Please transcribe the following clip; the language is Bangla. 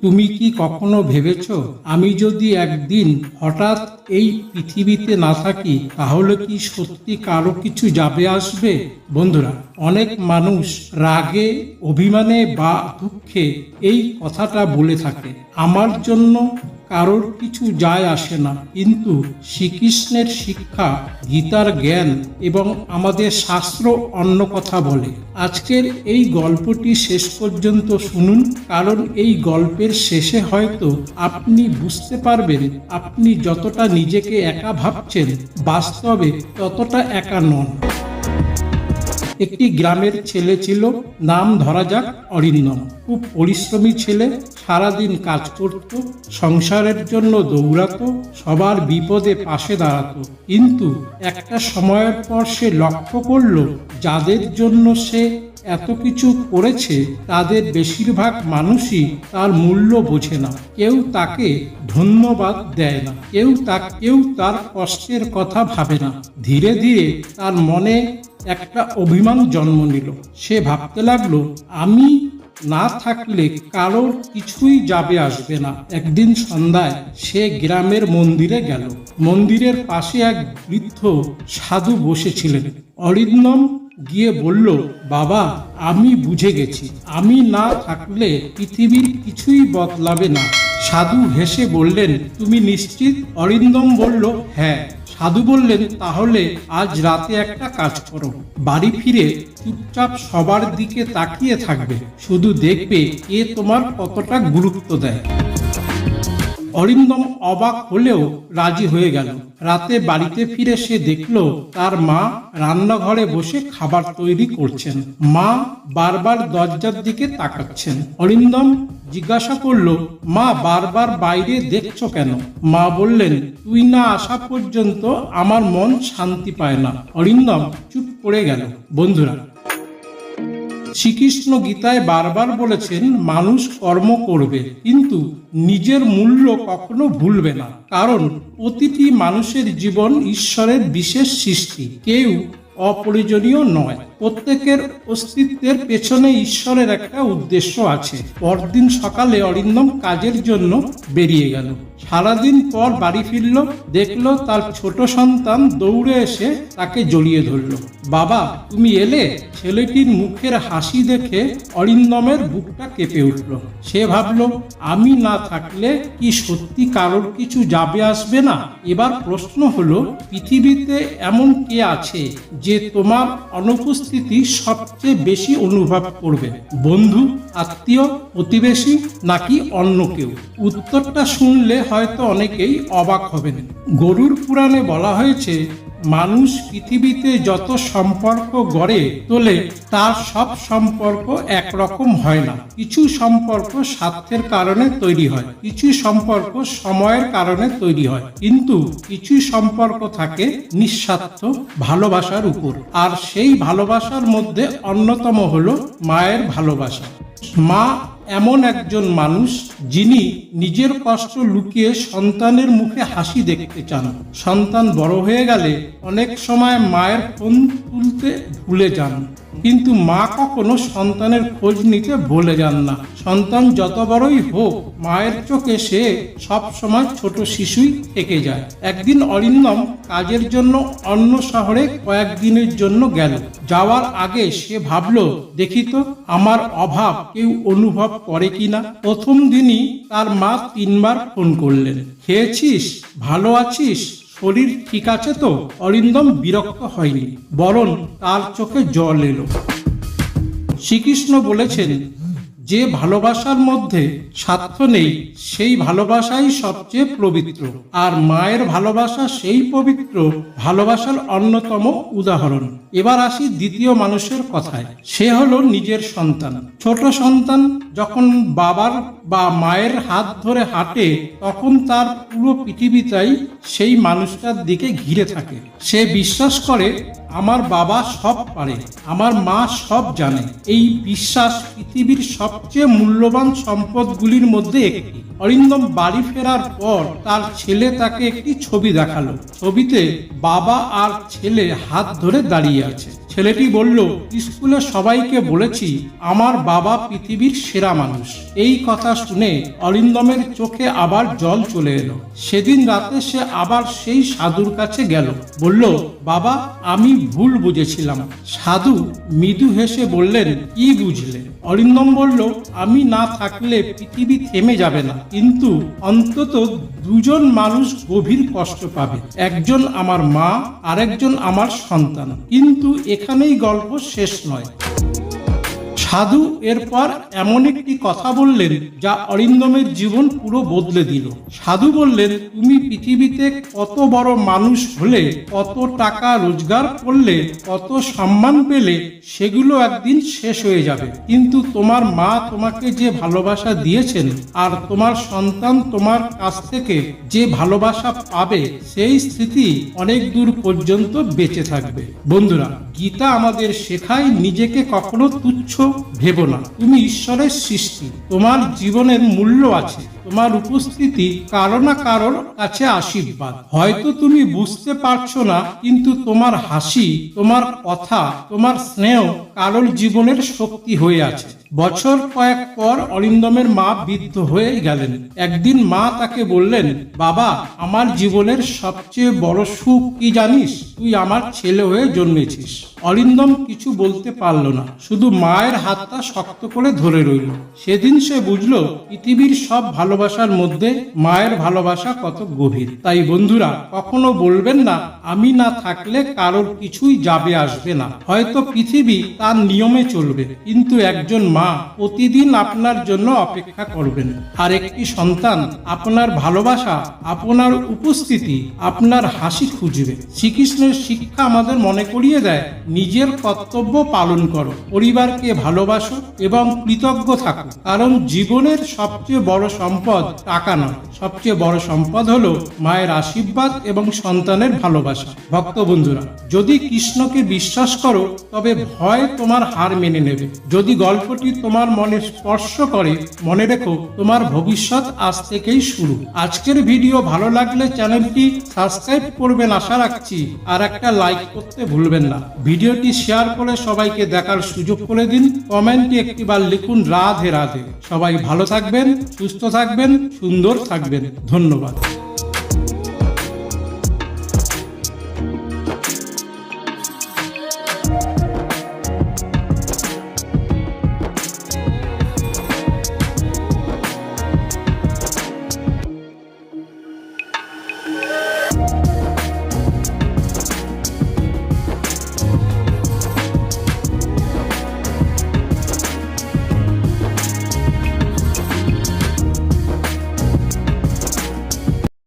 তুমি কি কখনো ভেবেছো আমি যদি একদিন হঠাৎ এই পৃথিবীতে না থাকি তাহলে কি সত্যি কারো কিছু যাবে আসবে? বন্ধুরা, অনেক মানুষ রাগে, অভিমানে বা দুঃখে এই কথাটা বলে থাকে, আমার জন্য কারোর কিছু যায় আসে না। কিন্তু শ্রীকৃষ্ণের শিক্ষা, গীতার জ্ঞান এবং আমাদের শাস্ত্র অন্য কথা বলে। আজকের এই গল্পটি শেষ পর্যন্ত শুনুন, কারণ এই গল্পের শেষে হয়তো আপনি বুঝতে পারবেন আপনি যতটা নিজেকে একা ভাবছেন বাস্তবে ততটা একা নন। একটি গ্রামের ছেলে ছিল, নাম ধরা যাক অরিন্দম। খুব পরিশ্রমী ছেলে, সারাদিন কাজ করত, সংসারের জন্য দৌড়াতো, সবার বিপদে পাশে দাঁড়াতো। কিন্তু একটা সময়ের পর সে লক্ষ্য করল যাদের জন্য সে এত কিছু করেছে তাদের বেশিরভাগ মানুষই তার মূল্য বোঝে না। কেউ তাকে ধন্যবাদ দেয় না, কেউ তার কষ্টের কথা ভাবে না। ধীরে ধীরে তার মনে একটা অভিমান জন্ম নিল। সে ভাবতে লাগলো, আমি না থাকলে কারোর কিছুই যাবে আসবে না। একদিন সন্ধ্যায় সে গ্রামের মন্দিরে গেল। মন্দিরের পাশে এক বৃদ্ধ সাধু বসেছিলেন। অরিন্দম গিয়ে বলল, বাবা, আমি বুঝে গেছি, আমি না থাকলে পৃথিবীর কিছুই বদলাবে না। সাধু হেসে বললেন, তুমি নিশ্চিত? অরিন্দম বলল, হ্যাঁ। সাধু বললেন, তাহলে আজ রাতে একটা কাজ করো, বাড়ি ফিরে চুপচাপ সবার দিকে তাকিয়ে থাকবে, শুধু দেখবে কে তোমার কতটা গুরুত্ব দেয়। অরিন্দম অবাক হলেও রাজি হয়ে গেল। রাতে বাড়িতে ফিরে সে দেখল তার মা রান্নাঘরে বসে খাবার তৈরি করছেন। মা বারবার দরজার দিকে তাকাচ্ছেন। অরিন্দম জিজ্ঞাসা করল, মা, বারবার বাইরে দেখছো কেন? মা বললেন, তুই না আসা পর্যন্ত আমার মন শান্তি পায় না। অরিন্দম চুপ করে গেল। বন্ধুরা, শ্রীকৃষ্ণ গীতায় বারবার বলেছেন মানুষ কর্ম করবে, কিন্তু নিজের মূল্য কখনো ভুলবে না। কারণ প্রতিটি মানুষের জীবন ঈশ্বরের বিশেষ সৃষ্টি, কেউ অপ্রয়োজনীয় নয়। প্রত্যেকের অস্তিত্বের পেছনে ঈশ্বরের একটা উদ্দেশ্য আছে। পরদিন সকালে অরিন্দম কাজের জন্য বেরিয়ে গেল। সারাদিন পর বাড়ি ফিরল, দেখলো তার ছোট সন্তান দৌড়ে এসে তাকে জড়িয়ে ধরল। বাবা, তুমি এলে? ছেলেটির মুখের হাসি দেখে অরিন্দমের বুকটা কেঁপে উঠল। সে ভাবল, আমি না থাকলে কি সত্যি কারোর কিছু যাবে আসবে না? এবার প্রশ্ন হলো, পৃথিবীতে এমন কে আছে যে তোমার অনুপস্থিতি সবচেয়ে বেশি অনুভব করবে? বন্ধু, আত্মীয়, প্রতিবেশী, নাকি অন্য কেউ? উত্তরটা শুনলে হয়তো অনেকেই অবাক হবেন। গরুড় পুরাণে বলা হয়েছে, মানুষ পৃথিবীতে যত সম্পর্ক গড়ে তোলে তার সব সম্পর্ক একরকম হয় না। কিছু সম্পর্ক স্বার্থের কারণে তৈরি হয়, কিছু সম্পর্ক সময়ের কারণে তৈরি হয়, কিন্তু কিছু সম্পর্ক থাকে নিঃস্বার্থ ভালোবাসার উপর। আর সেই ভালোবাসার মধ্যে অন্যতম হলো মায়ের ভালোবাসা। মা এমন একজন মানুষ যিনি নিজের কষ্ট লুকিয়ে সন্তানের মুখে হাসি দেখতে চান। সন্তান বড় হয়ে গেলে অনেক সময় মায়ের ফোন তুলতে ভুলে যান, কিন্তু মা কখনো সন্তানের খোঁজ নিতে ভুলে যান না। সন্তান যত বড়ই হোক, মায়ের চোখে সে সব সময় ছোট শিশুই থেকে যায়। একদিন অরিন্দম কাজের জন্য অন্য শহরে কয়েকদিনের জন্য গেল। যাওয়ার আগে সে ভাবল, দেখি তো আমার অভাব কেউ অনুভব করে কিনা। প্রথম দিনই তার মা 3 বার ফোন করলেন, খেয়েছিস? ভালো আছিস? শরীর ঠিক আছে তো? অরিন্দম বিরক্ত হয়নি, বরং তার চোখে জল এলো। শ্রীকৃষ্ণ বলেছেন, যে ভালোবাসার মধ্যে স্বার্থ নেই সেই ভালোবাসাই সবচেয়ে পবিত্র। আর মায়ের ভালোবাসা সেই পবিত্র ভালোবাসার অন্যতম উদাহরণ। এবার আসি দ্বিতীয় মানুষের কথায়। সে হলো নিজের সন্তান। ছোট সন্তান যখন বাবার বা মায়ের হাত ধরে হাঁটে তখন তার পুরো পৃথিবীটাই সেই মানুষটার দিকে ঘিরে থাকে। সে বিশ্বাস করে, আমার বাবা সব পারে, আমার মা সব জানে। এই বিশ্বাস পৃথিবীর সবচেয়ে মূল্যবান সম্পদগুলির মধ্যে একটি। অরিন্দম বাড়ি ফেরার পর তার ছেলে তাকে একটি ছবি দেখালো। ছবিতে বাবা আর ছেলে হাত ধরে দাঁড়িয়ে আছে। ছেলেটি বলল, স্কুলে সবাইকে বলেছি আমার বাবা পৃথিবীর সেরা মানুষ। এই কথা শুনে অরিন্দমের চোখে আবার জল চলে এলো। সেদিন রাতে সে আবার সেই সাধুর কাছে গেল। বলল, বাবা আমি ভুল বুঝেছিলাম। সাধু মৃদু হেসে বললেন, কি বুঝলে? অরিন্দম বলল, আমি না থাকলে পৃথিবী থেমে যাবে না, কিন্তু অন্তত দুজন মানুষ গভীর কষ্ট পাবে। একজন আমার মা, আরেকজন আমার সন্তান। কিন্তু এখানেই গল্প শেষ নয়। সাধু এরপর এমন একটি কথা বললেন যা অরিন্দমের জীবন পুরো বদলে দিল। সাধু বললেন, তুমি পৃথিবীতে কত বড় মানুষ হলে, কত টাকা রোজগার করলে, কত সম্মান পেলে, সেগুলো একদিন শেষ হয়ে যাবে। কিন্তু তোমার মা তোমাকে যে ভালোবাসা দিয়েছেন আর তোমার সন্তান তোমার কাছ থেকে যে ভালোবাসা পাবে, সেই স্মৃতি অনেক দূর পর্যন্ত বেঁচে থাকবে। বন্ধুরা, গীতা আমাদের শেখায় নিজেকে কখনো তুচ্ছ ভেবো না। তুমি ঈশ্বরের সৃষ্টি, তোমার জীবনের মূল্য আছে। তোমার উপস্থিতি কারো না কারোর কাছে আশীর্বাদ। হয়তো তুমি বুঝতে পারছো না, কিন্তু তোমার হাসি, তোমার কথা, তোমার স্নেহ কারোর জীবনের শক্তি হয়ে আছে। বছর কয়েক পর অরিন্দমের মা বৃদ্ধ হয়ে গেলেন। একদিন মা তাকে বললেন, বাবা আমার জীবনের সবচেয়ে বড় সুখ কি জানিস? তুই আমার ছেলে হয়ে জন্মেছিস। অরিন্দম কিছু বলতে পারল না, শুধু মায়ের হাতটা শক্ত করে ধরে রইল। সেদিন সে বুঝল পৃথিবীর সব ভালোবাসার মধ্যে মায়ের ভালোবাসা কত গভীর। তাই বন্ধুরা, কখনো বলবেন না আমি না থাকলে কারোর কিছুই যাবে আসবে না। হয়তো পৃথিবী তার নিয়মে চলবে, কিন্তু একজন মা প্রতিদিন আপনার জন্য অপেক্ষা করবেন। আর একটি সন্তান আপনার ভালোবাসা, আপনার উপস্থিতি, আপনার হাসি খুঁজবে। শ্রীকৃষ্ণের শিক্ষা আমাদের মনে করিয়ে দেয়, নিজের কর্তব্য পালন করো, পরিবারকে ভালোবাসো এবং কৃতজ্ঞ থাকো। কারণ জীবনের সবচেয়ে বড় সম্পদ টাকা নয়, সবচেয়ে বড় সম্পদ হলো মায়ের আশীর্বাদ এবং সন্তানের ভালোবাসা। ভক্ত বন্ধুরা, যদি কৃষ্ণকে বিশ্বাস করো তবে ভয় তোমার হার মেনে নেবে। যদি গল্পটি তোমার মনে স্পর্শ করে, মনে রেখো তোমার ভবিষ্যৎ আজ থেকেই শুরু। আজকের ভিডিও ভালো লাগলে চ্যানেলটি সাবস্ক্রাইব করবেন আশা রাখছি, আর একটা লাইক করতে ভুলবেন না। ভিডিওটি শেয়ার করে সবাইকে দেখার সুযোগ করে দিন। কমেন্টে একটিবার লিখুন রাধে রাধে। সবাই ভালো থাকবেন, সুস্থ থাকবেন, সুন্দর থাকবেন। ধন্যবাদ।